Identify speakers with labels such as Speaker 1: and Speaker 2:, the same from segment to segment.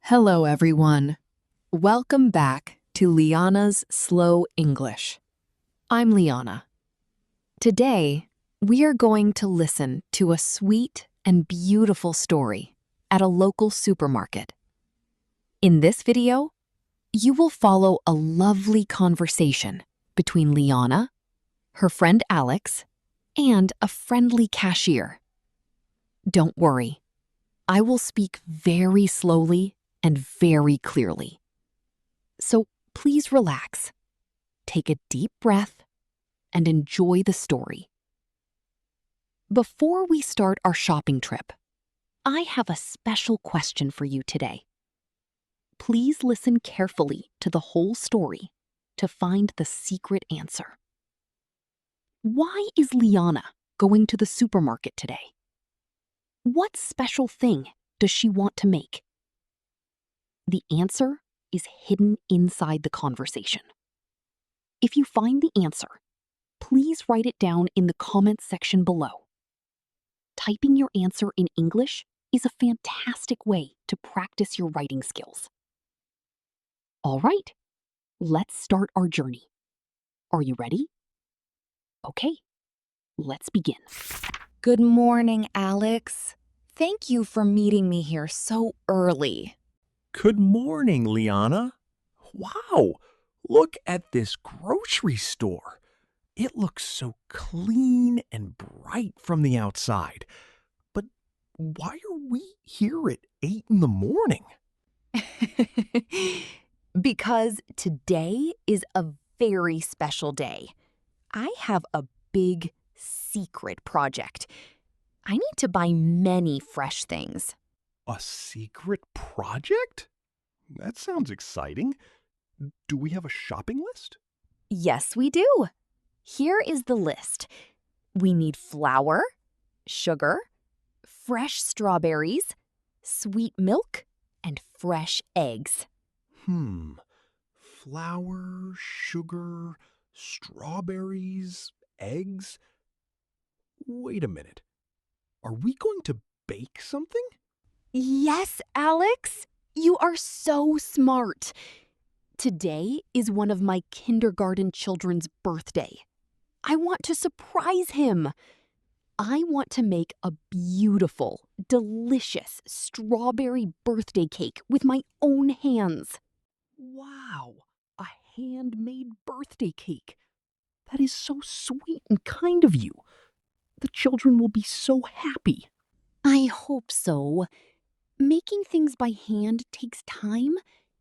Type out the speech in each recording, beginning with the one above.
Speaker 1: Hello, everyone. Welcome back to Liana's Slow English. I'm Liana. Today, we are going to listen to a sweet and beautiful story at a local supermarket. In this video, you will follow a lovely conversation between Liana, her friend Alex, and a friendly cashier. Don't worry, I will speak very slowly and very clearly. So please relax, take a deep breath, and enjoy the story. Before we start our shopping trip, I have a special question for you today. Please listen carefully to the whole story to find the secret answer. Why is Liana going to the supermarket today? What special thing does she want to make? The answer is hidden inside the conversation. If you find the answer, please write it down in the comments section below. Typing your answer in English is a fantastic way to practice your writing skills. All right, let's start our journey. Are you ready? Okay, let's begin. Good morning, Alex. Thank you for meeting me here so early.
Speaker 2: Good morning, Liana. Wow, look at this grocery store. It looks so clean and bright from the outside. But why are we here at 8 in the morning?
Speaker 1: Because today is a very special day. I have a big secret project. I need to buy many fresh things.
Speaker 2: A secret project? That sounds exciting. Do we have a shopping list?
Speaker 1: Yes, we do. Here is the list. We need flour, sugar, fresh strawberries, sweet milk, and fresh eggs.
Speaker 2: Flour, sugar, strawberries, eggs. Wait a minute. Are we going to bake something?
Speaker 1: Yes, Alex, you are so smart. Today is one of my kindergarten children's birthday. I want to surprise him. I want to make a beautiful, delicious strawberry birthday cake with my own hands.
Speaker 2: Wow, a handmade birthday cake. That is so sweet and kind of you. The children will be so happy.
Speaker 1: I hope so. Making things by hand takes time,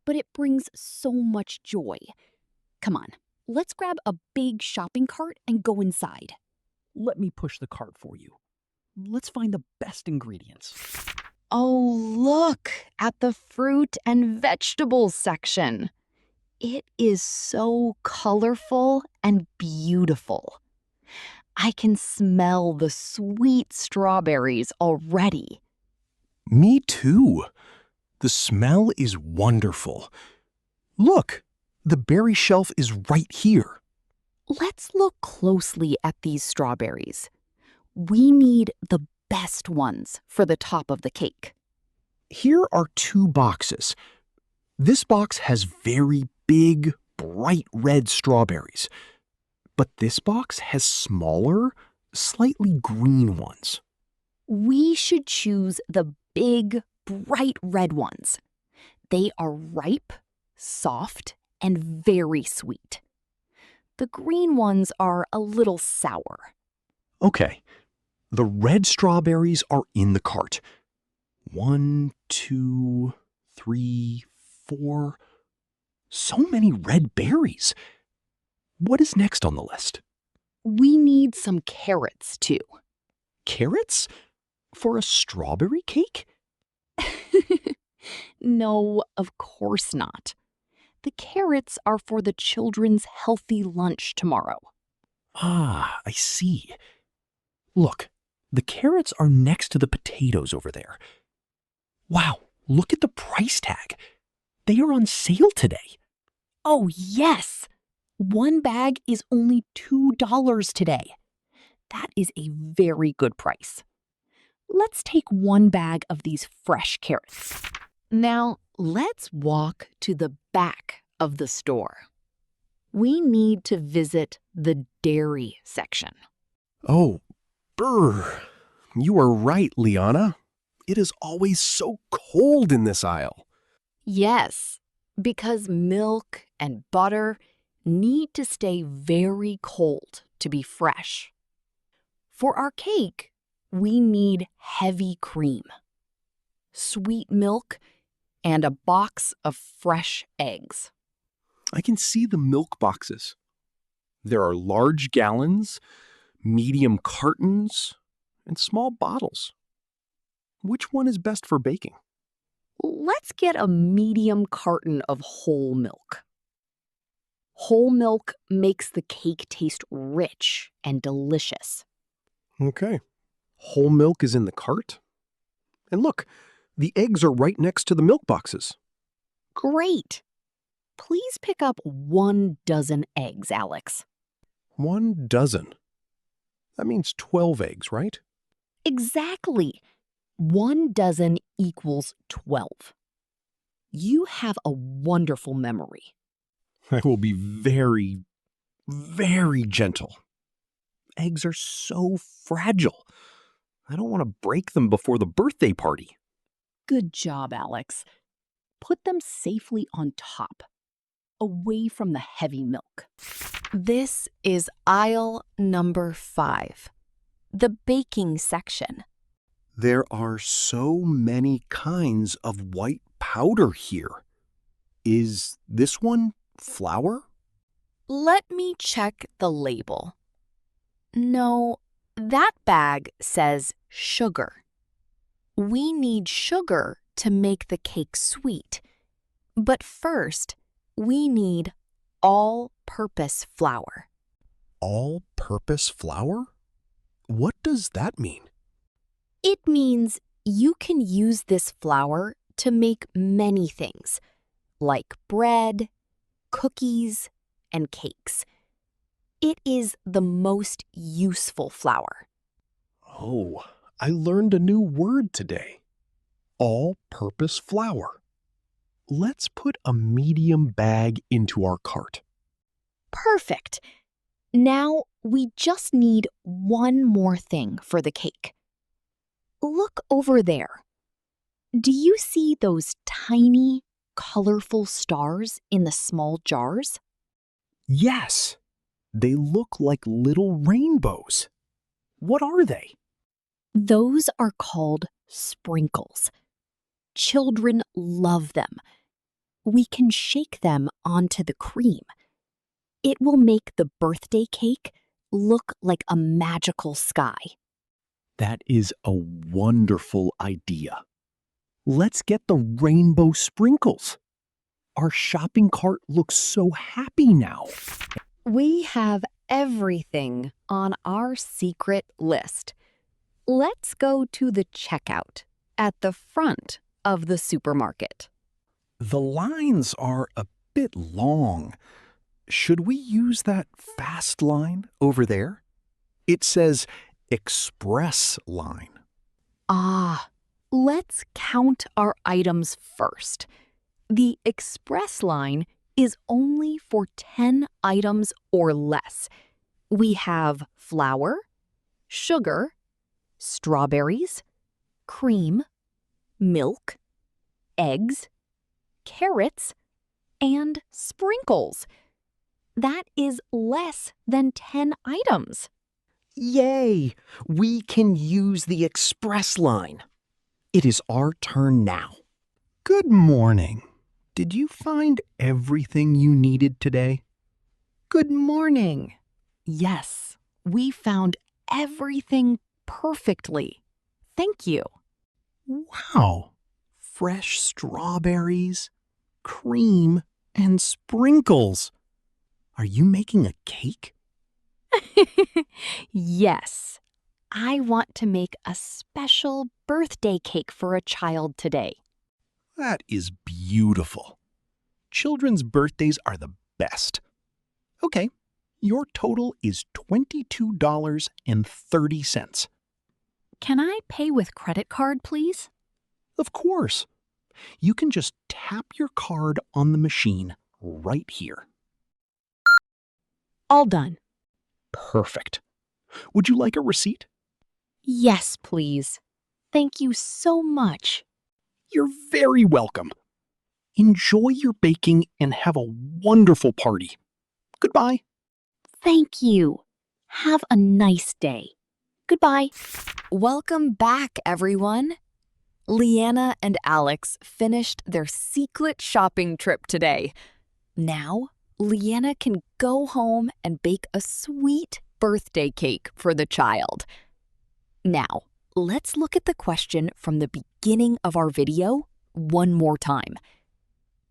Speaker 1: but it brings so much joy. Come on, let's grab a big shopping cart and go inside.
Speaker 2: Let me push the cart for you. Let's find the best ingredients.
Speaker 1: Oh, look at the fruit and vegetables section. It is so colorful and beautiful. I can smell the sweet strawberries already.
Speaker 2: Me too. The smell is wonderful. Look, the berry shelf is right here.
Speaker 1: Let's look closely at these strawberries. We need the best ones for the top of the cake.
Speaker 2: Here are 2 boxes. This box has very big, bright red strawberries. But this box has smaller, slightly green ones.
Speaker 1: We should choose the big, bright red ones. They are ripe, soft, and very sweet. The green ones are a little sour.
Speaker 2: Okay, the red strawberries are in the cart. 1, 2, 3, 4. So many red berries. What is next on the list?
Speaker 1: We need some carrots, too.
Speaker 2: Carrots? For a strawberry cake?
Speaker 1: No, of course not. The carrots are for the children's healthy lunch tomorrow.
Speaker 2: Ah, I see. Look, the carrots are next to the potatoes over there. Wow, look at the price tag. They are on sale today.
Speaker 1: Oh, yes! One bag is only $2 today. That is a very good price. Let's take one bag of these fresh carrots. Now, let's walk to the back of the store. We need to visit the dairy section.
Speaker 2: Oh, brr. You are right, Liana. It is always so cold in this aisle.
Speaker 1: Yes, because milk and butter need to stay very cold to be fresh. For our cake, we need heavy cream, sweet milk, and a box of fresh eggs.
Speaker 2: I can see the milk boxes. There are large gallons, medium cartons, and small bottles. Which one is best for baking?
Speaker 1: Let's get a medium carton of whole milk. Whole milk makes the cake taste rich and delicious.
Speaker 2: Okay. Whole milk is in the cart. And look, the eggs are right next to the milk boxes.
Speaker 1: Great! Please pick up 1 dozen eggs, Alex.
Speaker 2: 1 dozen. That means 12 eggs, right?
Speaker 1: Exactly. 1 dozen equals 12. You have a wonderful memory.
Speaker 2: I will be very, very gentle. Eggs are so fragile. I don't want to break them before the birthday party.
Speaker 1: Good job, Alex. Put them safely on top, away from the heavy milk. This is aisle number 5, the baking section.
Speaker 2: There are so many kinds of white powder here. Is this one flour?
Speaker 1: Let me check the label. No, that bag says sugar. We need sugar to make the cake sweet. But first, we need all-purpose flour.
Speaker 2: All-purpose flour? What does that mean?
Speaker 1: It means you can use this flour to make many things, like bread, cookies, and cakes. It is the most useful flour.
Speaker 2: Oh, I learned a new word today. All-purpose flour. Let's put a medium bag into our cart.
Speaker 1: Perfect. Now we just need one more thing for the cake. Look over there. Do you see those tiny, colorful stars in the small jars?
Speaker 2: Yes, they look like little rainbows. What are they?
Speaker 1: Those are called sprinkles. Children love them. We can shake them onto the cream. It will make the birthday cake look like a magical sky.
Speaker 2: That is a wonderful idea. Let's get the rainbow sprinkles. Our shopping cart looks so happy now.
Speaker 1: We have everything on our secret list. Let's go to the checkout at the front of the supermarket.
Speaker 2: The lines are a bit long. Should we use that fast line over there? It says express line.
Speaker 1: Let's count our items first. The express line is only for 10 items or less. We have flour, sugar, strawberries, cream, milk, eggs, carrots, and sprinkles. That is less than 10 items.
Speaker 2: Yay! We can use the express line. It is our turn now. Good morning. Did you find everything you needed today?
Speaker 1: Good morning. Yes, we found everything perfectly. Thank you.
Speaker 2: Wow! Fresh strawberries, cream, and sprinkles. Are you making a cake?
Speaker 1: Yes, I want to make a special birthday cake for a child today.
Speaker 2: That is beautiful. Children's birthdays are the best. Okay, your total is $22.30.
Speaker 1: Can I pay with credit card, please?
Speaker 2: Of course. You can just tap your card on the machine right here.
Speaker 1: All done.
Speaker 2: Perfect. Would you like a receipt?
Speaker 1: Yes, please. Thank you so much.
Speaker 2: You're very welcome. Enjoy your baking and have a wonderful party. Goodbye.
Speaker 1: Thank you. Have a nice day. Goodbye.
Speaker 3: Welcome back, everyone. Liana and Alex finished their secret shopping trip today. Now, Liana can go home and bake a sweet birthday cake for the child. Now, let's look at the question from the beginning of our video one more time.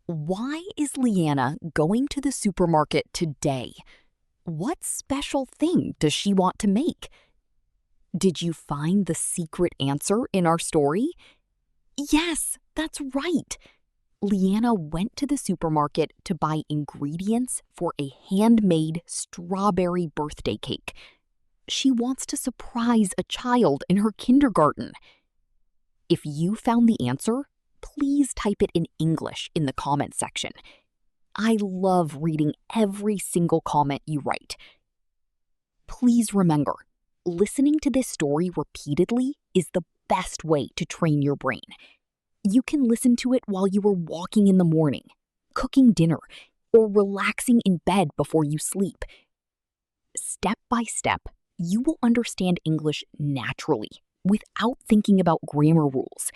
Speaker 3: Why is Liana going to the supermarket today? What special thing does she want to make? Did you find the secret answer in our story? Yes, that's right. Liana went to the supermarket to buy ingredients for a handmade strawberry birthday cake. She wants to surprise a child in her kindergarten. If you found the answer, please type it in English in the comment section. I love reading every single comment you write. Please remember, listening to this story repeatedly is the best way to train your brain. You can listen to it while you are walking in the morning, cooking dinner, or relaxing in bed before you sleep. Step by step, you will understand English naturally without thinking about grammar rules.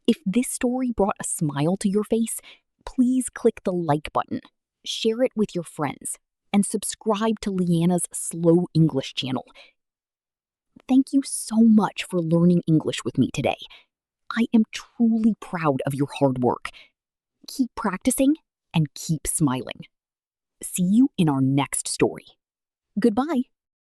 Speaker 3: If this story brought a smile to your face, please click the like button, share it with your friends, and subscribe to Liana's Slow English channel. Thank you so much for learning English with me today. I am truly proud of your hard work. Keep practicing and keep smiling. See you in our next story. Goodbye.